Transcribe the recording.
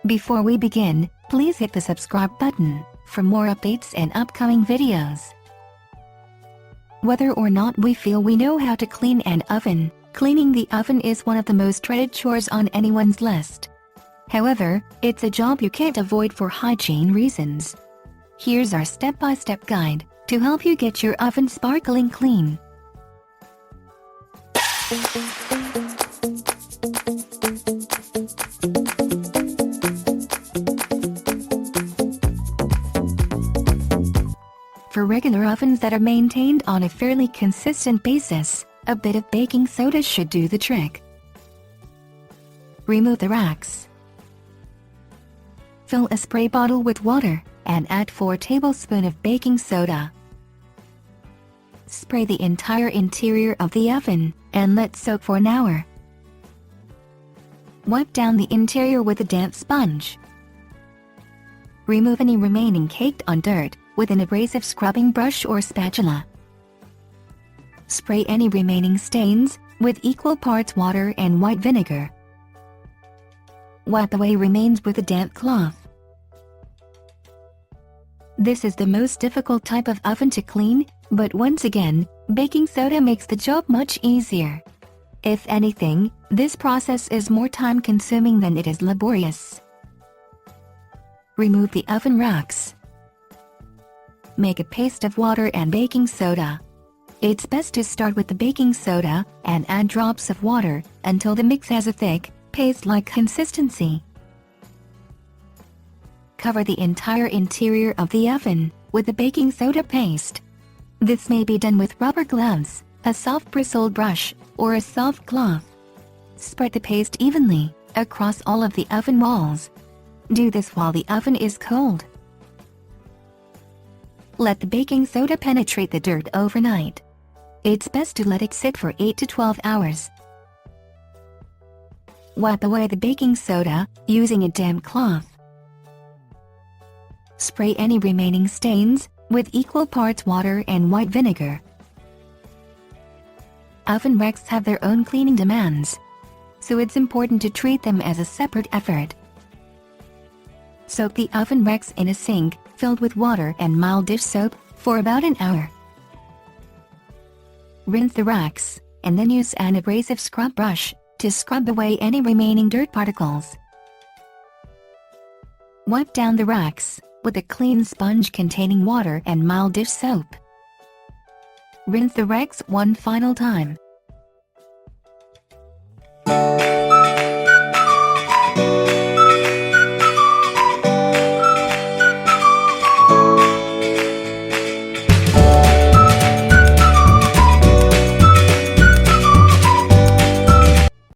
Before we begin, please hit the subscribe button for more updates and upcoming videos. Whether or not we feel we know how to clean an oven, cleaning the oven is one of the most dreaded chores on anyone's list. However, it's a job you can't avoid for hygiene reasons. Here's our step-by-step guide to help you get your oven sparkling clean. For regular ovens that are maintained on a fairly consistent basis, a bit of baking soda should do the trick. Remove the racks. Fill a spray bottle with water and add 4 tablespoons of baking soda. Spray the entire interior of the oven and let soak for an hour. Wipe down the interior with a damp sponge. Remove any remaining caked-on dirt with an abrasive scrubbing brush or spatula. Spray any remaining stains with equal parts water and white vinegar. Wipe away remains with a damp cloth. This is the most difficult type of oven to clean, but once again, baking soda makes the job much easier. If anything, this process is more time-consuming than it is laborious. Remove the oven racks. Make a paste of water and baking soda. It's best to start with the baking soda and add drops of water until the mix has a thick, paste-like consistency. Cover the entire interior of the oven with the baking soda paste. This may be done with rubber gloves, a soft bristled brush, or a soft cloth. Spread the paste evenly across all of the oven walls. Do this while the oven is cold. Let the baking soda penetrate the dirt overnight. It's best to let it sit for 8 to 12 hours. Wipe away the baking soda using a damp cloth. Spray any remaining stains with equal parts water and white vinegar. Oven racks have their own cleaning demands, so it's important to treat them as a separate effort. Soak the oven racks in a sink filled with water and mild dish soap for about an hour. Rinse the racks, and then use an abrasive scrub brush to scrub away any remaining dirt particles. Wipe down the racks with a clean sponge containing water and mild dish soap. Rinse the racks one final time